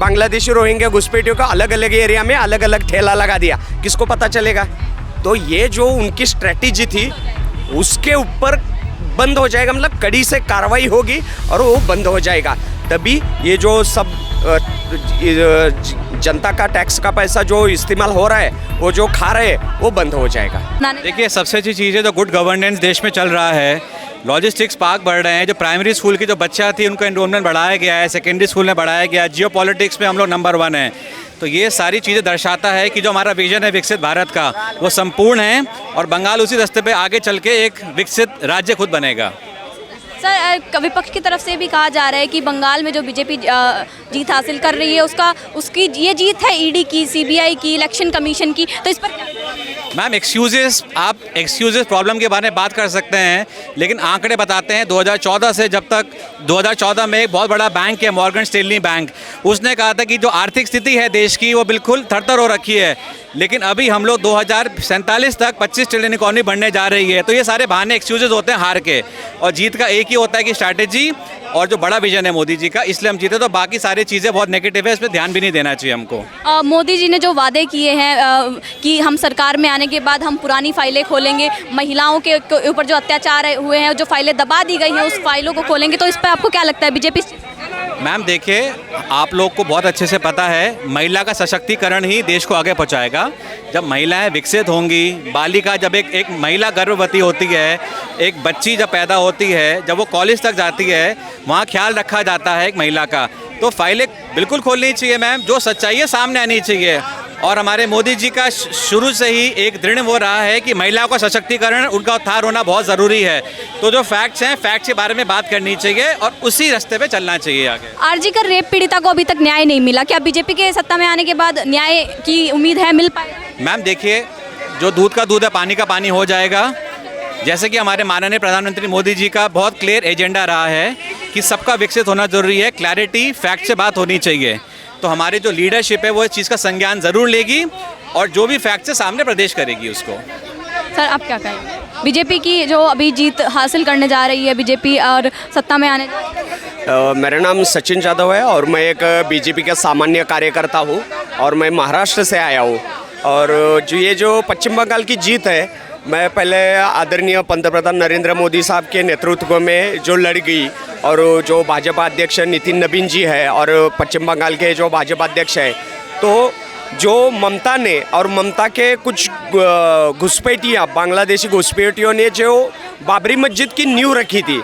Bangladeshi Rohingya घुसपैठियों का अलग अलग एरिया में अलग अलग ठेला लगा दिया, किसको पता चलेगा? तो ये जो उनकी स्ट्रेटेजी थी उसके ऊपर बंद हो जाएगा, मतलब कड़ी से कार्रवाई होगी और वो बंद हो जाएगा। तभी ये जो सब जनता का टैक्स का पैसा जो इस्तेमाल हो रहा है, वो जो खा रहे हैं, वो बंद हो जाएगा। देखिए, सबसे अच्छी चीज़ है जो गुड गवर्नेंस देश में चल रहा है। लॉजिस्टिक्स पार्क बढ़ रहे हैं, जो प्राइमरी स्कूल की जो बच्चा थी उनका एनरोलमेंट बढ़ाया गया है, सेकेंडरी स्कूल में बढ़ाया गया, जियो पॉलिटिक्स में हम लोग नंबर 1 हैं। तो ये सारी चीज़ें दर्शाता है कि जो हमारा विजन है विकसित भारत का, वो संपूर्ण है और बंगाल उसी रास्ते पे आगे चल के एक विकसित राज्य खुद बनेगा। सर, विपक्ष की तरफ से भी कहा जा रहा है कि बंगाल में जो बीजेपी जीत हासिल कर रही है उसकी ये जीत है ईडी की, सीबीआई की, इलेक्शन कमीशन की, तो इस पर क्या? मैम, आप एक्सक्यूजेस प्रॉब्लम के बारे में बात कर सकते हैं, लेकिन आंकड़े बताते हैं 2014 से जब तक 2014 में एक बहुत बड़ा बैंक है मॉर्गन स्टैनली बैंक, उसने कहा था कि जो आर्थिक स्थिति है देश की वो बिल्कुल थरथर हो रखी है, लेकिन अभी हम लोग 2047 तक 25 ट्रिलियन इकॉनमी बढ़ने जा रही है। तो ये सारे बहाने एक्सक्यूजेस होते हैं हार के, और जीत का एक ही होता है कि स्ट्रैटेजी और जो बड़ा विजन है मोदी जी का, इसलिए हम जीते। तो बाकी सारी चीज़ें बहुत नेगेटिव है, इस पर ध्यान भी नहीं देना चाहिए हमको। मोदी जी ने जो वादे किए हैं कि हम सरकार में आने के बाद हम पुरानी फाइलें खोलेंगे, महिलाओं के ऊपर जो अत्याचार हुए हैं, जो फाइलें दबा दी गई हैं, उस फाइलों को खोलेंगे, तो इस पर आपको क्या लगता है बीजेपी? मैम देखिए, आप लोग को बहुत अच्छे से पता है महिला का सशक्तिकरण ही देश को आगे पहुंचाएगा। जब महिलाएं विकसित होंगी, बालिका जब एक महिला गर्भवती होती है, एक बच्ची जब पैदा होती है, जब वो कॉलेज तक जाती है, वहाँ ख्याल रखा जाता है एक महिला का। तो फाइलें बिल्कुल खोलनी चाहिए मैम, जो सच्चाई है सामने आनी चाहिए। और हमारे मोदी जी का शुरू से ही एक दृढ़ हो रहा है कि महिलाओं का सशक्तिकरण, उनका उत्थान होना बहुत ज़रूरी है। तो जो फैक्ट्स हैं, फैक्ट्स के बारे में बात करनी चाहिए और उसी रास्ते पे चलना चाहिए आगे। आरजी कर रेप पीड़िता को अभी तक न्याय नहीं मिला, क्या बीजेपी के सत्ता में आने के बाद न्याय की उम्मीद है, मिल पाएगा? मैम देखिए, जो दूध का दूध है, पानी का पानी हो जाएगा। जैसे कि हमारे माननीय प्रधानमंत्री मोदी जी का बहुत क्लियर एजेंडा रहा है कि सबका विकसित होना जरूरी है, क्लैरिटी, फैक्ट से बात होनी चाहिए। तो हमारी जो लीडरशिप है वो इस चीज़ का संज्ञान ज़रूर लेगी और जो भी फैक्ट है सामने प्रदेश करेगी उसको। सर, आप क्या कहेंगे? बीजेपी की जो अभी जीत हासिल करने जा रही है बीजेपी और सत्ता में आने मेरा नाम सचिन यादव है और मैं एक बीजेपी का सामान्य कार्यकर्ता हूँ और मैं महाराष्ट्र से आया हूँ। और जो पश्चिम बंगाल की जीत है, मैं पहले आदरणीय पंतप्रधान नरेंद्र मोदी साहब के नेतृत्व में जो लड़ गई, और जो भाजपा अध्यक्ष नितिन नबीन जी है और पश्चिम बंगाल के जो भाजपा अध्यक्ष है, तो जो ममता ने और ममता के कुछ घुसपैठियाँ, बांग्लादेशी घुसपैठियों ने जो बाबरी मस्जिद की नींव रखी थी,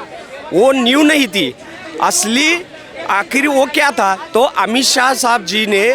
वो नींव नहीं थी असली। आखिर वो क्या था? तो अमित शाह साहब जी ने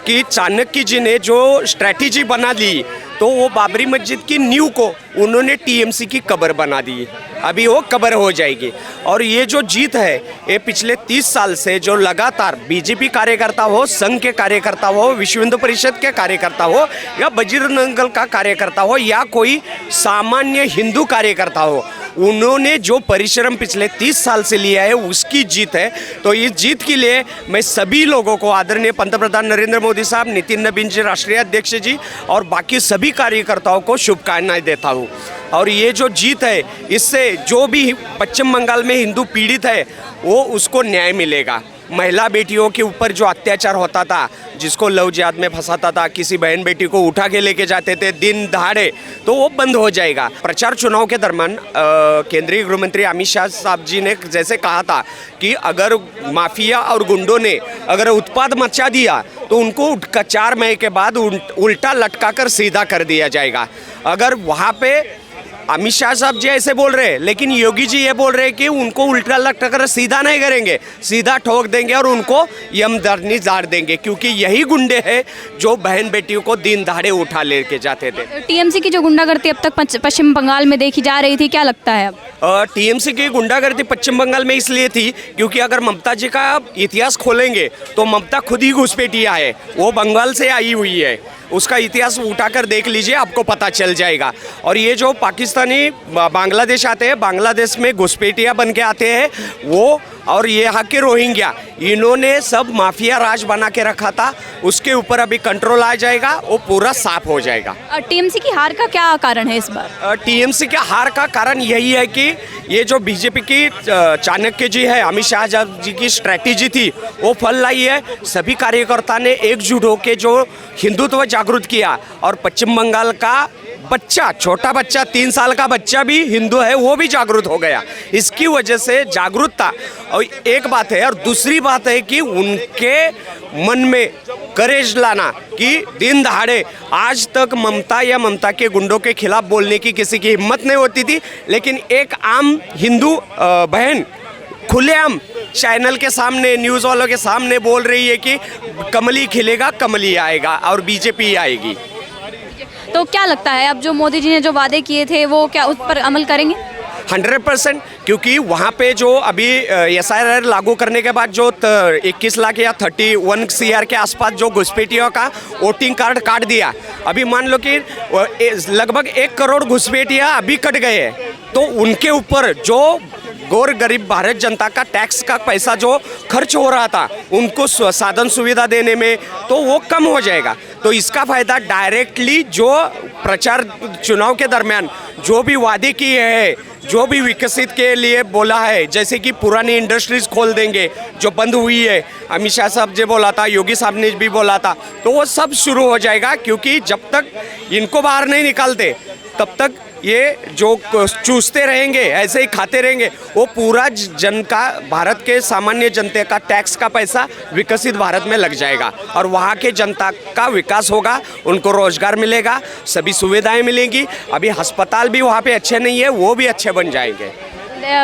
कि चाणक्य जी ने जो स्ट्रैटेजी बना ली, तो वो बाबरी मस्जिद की नींव को उन्होंने टीएमसी की कब्र बना दी। अभी वो कब्र हो जाएगी। और ये जो जीत है, ये पिछले 30 साल से जो लगातार बीजेपी कार्यकर्ता हो, संघ के कार्यकर्ता हो, विश्व हिंदू परिषद के कार्यकर्ता हो, या बजरंग दल का कार्यकर्ता हो, या कोई सामान्य हिंदू कार्यकर्ता हो, उन्होंने जो परिश्रम पिछले 30 साल से लिया है, उसकी जीत है। तो इस जीत के लिए मैं सभी लोगों को, आदरणीय पंतप्रधान नरेंद्र मोदी साहब, नितिन नबीन जी राष्ट्रीय अध्यक्ष जी और बाकी सभी कार्यकर्ताओं को शुभकामनाएं देता हूँ। और ये जो जीत है, इससे जो भी पश्चिम बंगाल में हिंदू पीड़ित है, वो उसको न्याय मिलेगा। महिला बेटियों के ऊपर जो अत्याचार होता था, जिसको लव जिहाद में फंसाता था, किसी बहन बेटी को उठा के लेके जाते थे दिन दहाड़े, तो वो बंद हो जाएगा। प्रचार चुनाव के दरमियान केंद्रीय गृहमंत्री अमित शाह साहब जी ने जैसे कहा था कि अगर माफिया और गुंडों ने अगर उत्पाद मचा दिया, तो उनको 4 महीने के बाद उल्टा लटका कर सीधा कर दिया जाएगा। अगर वहाँ पे अमित शाह साहब जी ऐसे बोल रहे हैं, लेकिन योगी जी ये बोल रहे हैं कि उनको उल्टा लटकर सीधा नहीं करेंगे, सीधा ठोक देंगे और उनको यमदर्नी झाड़ देंगे, क्योंकि यही गुंडे हैं जो बहन बेटियों को दिन दहाड़े उठा लेके जाते थे। टीएमसी की जो गुंडागर्दी अब तक पश्चिम बंगाल में देखी जा रही थी, क्या लगता है अब? टीएमसी की गुंडागर्दी पश्चिम बंगाल में इसलिए थी क्योंकि अगर ममता जी का इतिहास खोलेंगे तो ममता खुद ही घुसपैठिया है, वो बंगाल से आई हुई है। उसका इतिहास उठाकर देख लीजिए, आपको पता चल जाएगा। और ये जो पाकिस्तानी बांग्लादेश आते हैं, बांग्लादेश में घुसपैठिया बन के आते हैं, वो और ये यहाँ के रोहिंग्या, इन्होंने सब माफिया राज बना के रखा था, उसके ऊपर अभी कंट्रोल आ जाएगा, वो पूरा साफ हो जाएगा। टीएमसी की हार का क्या कारण है इस बार? टीएमसी के हार का कारण यही है कि ये जो बीजेपी की चाणक्य जी है, अमित शाह जी की स्ट्रैटेजी थी, वो फल लाई है। सभी कार्यकर्ता ने एकजुट होकर जो हिंदुत्व जागृत किया, और पश्चिम बंगाल का बच्चा, छोटा बच्चा, 3 साल का बच्चा भी हिंदू है, वो भी जागरूक हो गया। इसकी वजह से जागरूकता और एक बात है, और दूसरी बात है कि उनके मन में करेज लाना कि दिन दहाड़े, आज तक ममता या ममता के गुंडों के खिलाफ बोलने की किसी की हिम्मत नहीं होती थी, लेकिन एक आम हिंदू बहन खुलेआम चैनल के सामने, न्यूज़ वालों के सामने बोल रही है कि कमली खिलेगा, कमली आएगा और बीजेपी आएगी। तो क्या लगता है अब जो मोदी जी ने जो वादे किए थे वो क्या उस पर अमल करेंगे? 100%, क्योंकि वहाँ पे जो अभी SIR लागू करने के बाद जो 21 लाख या 31 CR के आसपास जो घुसपैठियों का वोटिंग कार्ड काट दिया, अभी मान लो कि लगभग 1 करोड़ घुसपैठियाँ अभी कट गए हैं, तो उनके ऊपर जो गौर गरीब भारत जनता का टैक्स का पैसा जो खर्च हो रहा था, उनको साधन सुविधा देने में, तो वो कम हो जाएगा। तो इसका फ़ायदा डायरेक्टली जो प्रचार चुनाव के दरमियान जो भी वादे किए हैं, जो भी विकसित के लिए बोला है, जैसे कि पुरानी इंडस्ट्रीज़ खोल देंगे जो बंद हुई है, अमित शाह साहब जी बोला था, योगी साहब ने भी बोला था, तो वो सब शुरू हो जाएगा। क्योंकि जब तक इनको बाहर नहीं निकालते तब तक ये जो चूसते रहेंगे, ऐसे ही खाते रहेंगे, वो पूरा जन का, भारत के सामान्य जनता का टैक्स का पैसा विकसित भारत में लग जाएगा, और वहाँ के जनता का विकास होगा, उनको रोजगार मिलेगा, सभी सुविधाएं मिलेंगी। अभी अस्पताल भी वहाँ पे अच्छे नहीं है, वो भी अच्छे बन जाएंगे।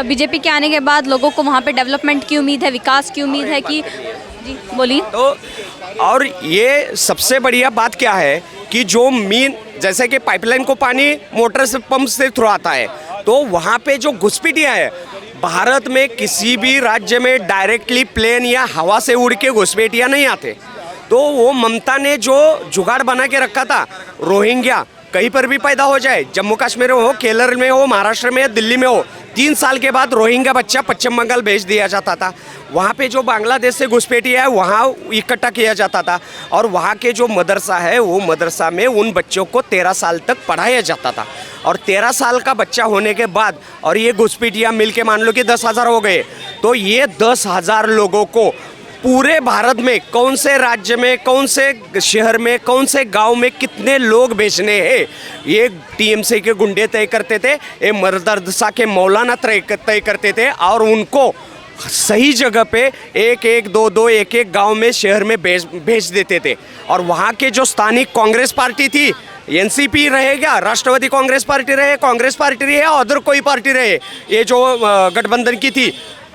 बीजेपी के आने के बाद लोगों को वहाँ पे डेवलपमेंट की उम्मीद है, विकास की उम्मीद है कि जी बोलिए। तो और ये सबसे बढ़िया बात क्या है कि जो मेन, जैसे कि पाइपलाइन को पानी मोटर से, पंप से थ्रू आता है, तो वहाँ पे जो घुसपैठियाँ हैं, भारत में किसी भी राज्य में डायरेक्टली प्लेन या हवा से उड़ के घुसपैठियाँ नहीं आते। तो वो ममता ने जो जुगाड़ बना के रखा था, रोहिंग्या कहीं पर भी पैदा हो जाए, जम्मू कश्मीर में हो, केरल में हो, महाराष्ट्र में हो, दिल्ली में हो, 3 साल के बाद रोहिंग्या बच्चा पश्चिम बंगाल भेज दिया जाता था। वहाँ पे जो बांग्लादेश से घुसपैठिया है, वहाँ इकट्ठा किया जाता था, और वहाँ के जो मदरसा है, वो मदरसा में उन बच्चों को 13 साल तक पढ़ाया जाता था। और 13 साल का बच्चा होने के बाद, और ये घुसपैठिया मिल के मान लो कि 10,000 हो गए, तो ये 10,000 लोगों को पूरे भारत में कौन से राज्य में, कौन से शहर में, कौन से गांव में कितने लोग भेजने हैं, ये टीएमसी के गुंडे तय करते थे, ये मदरसा के मौलाना तय करते थे, और उनको सही जगह पे 1-1, 2-2, 1-1 गांव में, शहर में भेज देते थे। और वहाँ के जो स्थानिक कांग्रेस पार्टी थी, एनसीपी रहेगा, राष्ट्रवादी कांग्रेस पार्टी रहे, कांग्रेस पार्टी रहे, अदर कोई पार्टी रहे, ये जो गठबंधन की थी,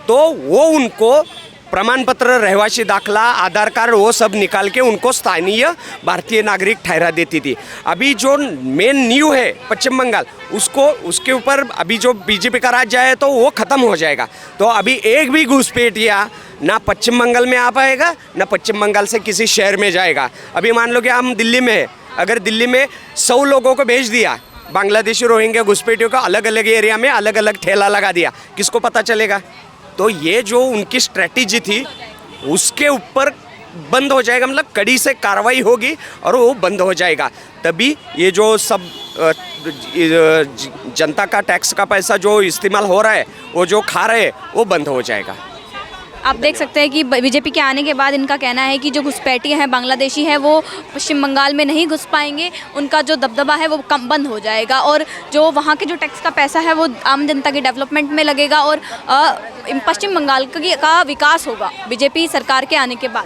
तो वो उनको प्रमाण पत्र, रहवासी दाखला, आधार कार्ड, वो सब निकाल के उनको स्थानीय भारतीय नागरिक ठहरा देती थी। अभी जो मेन न्यू है पश्चिम बंगाल, उसके ऊपर अभी जो बीजेपी का राज्य है, तो वो ख़त्म हो जाएगा। तो अभी एक भी घुसपैठिया ना पश्चिम बंगाल में आ पाएगा, ना पश्चिम बंगाल से किसी शहर में जाएगा। अभी मान लो कि हम दिल्ली में है, अगर दिल्ली में 100 लोगों को भेज दिया, बांग्लादेशी रोहिंग्या घुसपैठियों का अलग अलग एरिया में अलग अलग ठेला लगा दिया, किसको पता चलेगा? तो ये जो उनकी स्ट्रेटजी थी, उसके ऊपर बंद हो जाएगा, मतलब कड़ी से कार्रवाई होगी और वो बंद हो जाएगा। तभी ये जो सब जनता का टैक्स का पैसा जो इस्तेमाल हो रहा है, वो जो खा रहे हैं, वो बंद हो जाएगा। आप देख सकते हैं कि बीजेपी के आने के बाद इनका कहना है कि जो घुसपैठिए हैं, बांग्लादेशी हैं, वो पश्चिम बंगाल में नहीं घुस पाएंगे, उनका जो दबदबा है वो कम बंद हो जाएगा, और जो वहाँ के जो टैक्स का पैसा है वो आम जनता के डेवलपमेंट में लगेगा, और पश्चिम बंगाल का विकास होगा बीजेपी सरकार के आने के बाद।